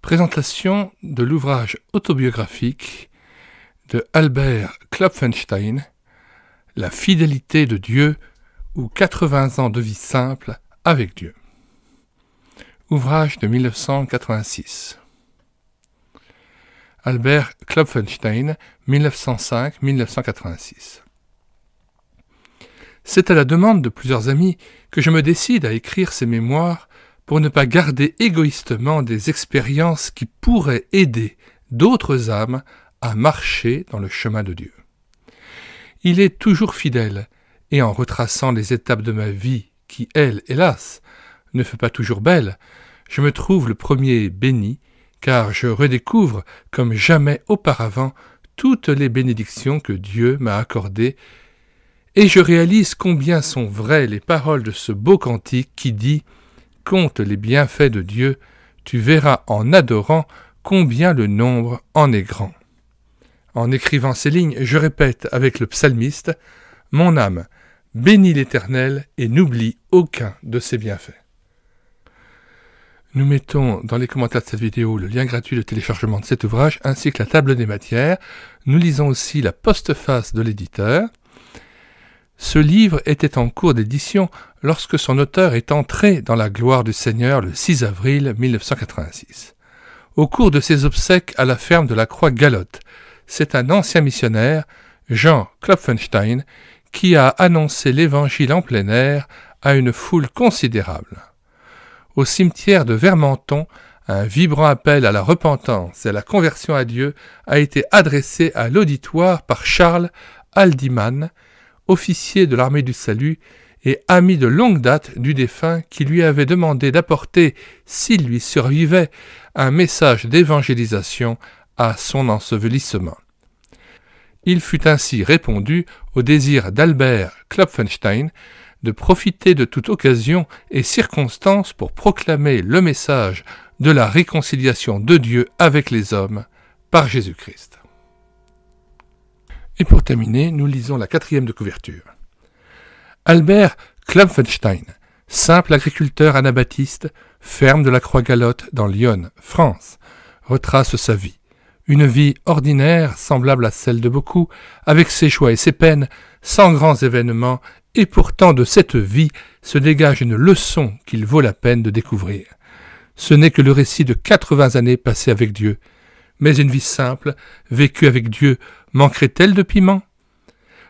Présentation de l'ouvrage autobiographique de Albert Klopfenstein, La fidélité de Dieu ou 80 ans de vie simple avec Dieu. Ouvrage de 1986. Albert Klopfenstein, 1905-1986. C'est à la demande de plusieurs amis que je me décide à écrire ces mémoires pour ne pas garder égoïstement des expériences qui pourraient aider d'autres âmes à marcher dans le chemin de Dieu. Il est toujours fidèle, et en retraçant les étapes de ma vie qui, elle, hélas, ne fut pas toujours belle, je me trouve le premier béni, car je redécouvre, comme jamais auparavant, toutes les bénédictions que Dieu m'a accordées, et je réalise combien sont vraies les paroles de ce beau cantique qui dit « Compte les bienfaits de Dieu, tu verras en adorant combien le nombre en est grand. » En écrivant ces lignes, je répète avec le psalmiste « Mon âme, bénis l'Éternel et n'oublie aucun de ses bienfaits. » Nous mettons dans les commentaires de cette vidéo le lien gratuit de téléchargement de cet ouvrage ainsi que la table des matières. Nous lisons aussi la postface de l'éditeur. Ce livre était en cours d'édition lorsque son auteur est entré dans la gloire du Seigneur le 6 avril 1986. Au cours de ses obsèques à la ferme de la Croix-Galotte, c'est un ancien missionnaire, Jean Klopfenstein, qui a annoncé l'Évangile en plein air à une foule considérable. Au cimetière de Vermenton, un vibrant appel à la repentance et à la conversion à Dieu a été adressé à l'auditoire par Charles Haldiman, officier de l'armée du salut et ami de longue date du défunt qui lui avait demandé d'apporter, s'il lui survivait, un message d'évangélisation à son ensevelissement. Il fut ainsi répondu au désir d'Albert Klopfenstein de profiter de toute occasion et circonstance pour proclamer le message de la réconciliation de Dieu avec les hommes par Jésus-Christ. Et pour terminer, nous lisons la 4e de couverture. Albert Klopfenstein, simple agriculteur anabaptiste, ferme de la Croix-Galotte dans l'Yonne, France, retrace sa vie. Une vie ordinaire, semblable à celle de beaucoup, avec ses joies et ses peines, sans grands événements, et pourtant de cette vie se dégage une leçon qu'il vaut la peine de découvrir. Ce n'est que le récit de 80 années passées avec Dieu. Mais une vie simple, vécue avec Dieu, manquerait-elle de piment?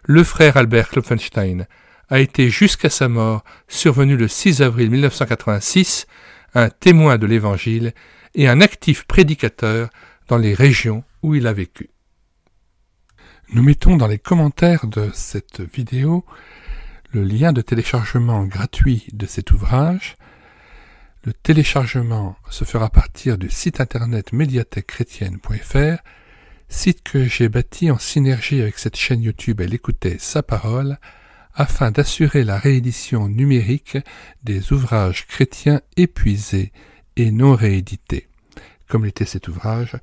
Le frère Albert Klopfenstein a été jusqu'à sa mort, survenu le 6 avril 1986, un témoin de l'Évangile et un actif prédicateur dans les régions où il a vécu. Nous mettons dans les commentaires de cette vidéo le lien de téléchargement gratuit de cet ouvrage. Le téléchargement se fera à partir du site internet médiathèquechrétienne.fr, site que j'ai bâti en synergie avec cette chaîne YouTube Elle écoutait sa parole, afin d'assurer la réédition numérique des ouvrages chrétiens épuisés et non réédités. Comme l'était cet ouvrage,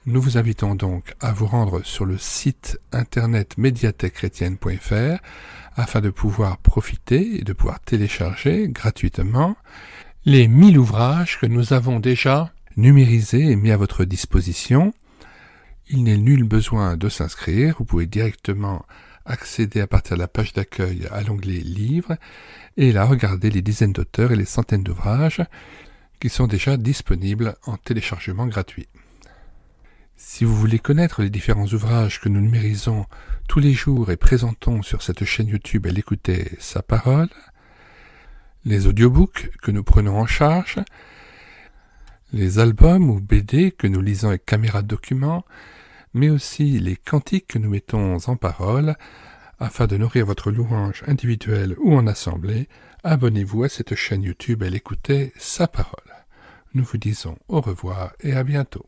nous vous invitons donc à vous rendre sur le site internet médiathèquechrétienne.fr afin de pouvoir profiter et de pouvoir télécharger gratuitement les 1000 ouvrages que nous avons déjà numérisés et mis à votre disposition. Il n'est nul besoin de s'inscrire, vous pouvez directement accéder à partir de la page d'accueil à l'onglet Livres et là regarder les dizaines d'auteurs et les centaines d'ouvrages qui sont déjà disponibles en téléchargement gratuit. Si vous voulez connaître les différents ouvrages que nous numérisons tous les jours et présentons sur cette chaîne YouTube Elle écoutait sa parole, les audiobooks que nous prenons en charge, les albums ou BD que nous lisons avec caméra de document, mais aussi les cantiques que nous mettons en parole, afin de nourrir votre louange individuelle ou en assemblée, abonnez-vous à cette chaîne YouTube Elle écoutait sa parole. Nous vous disons au revoir et à bientôt.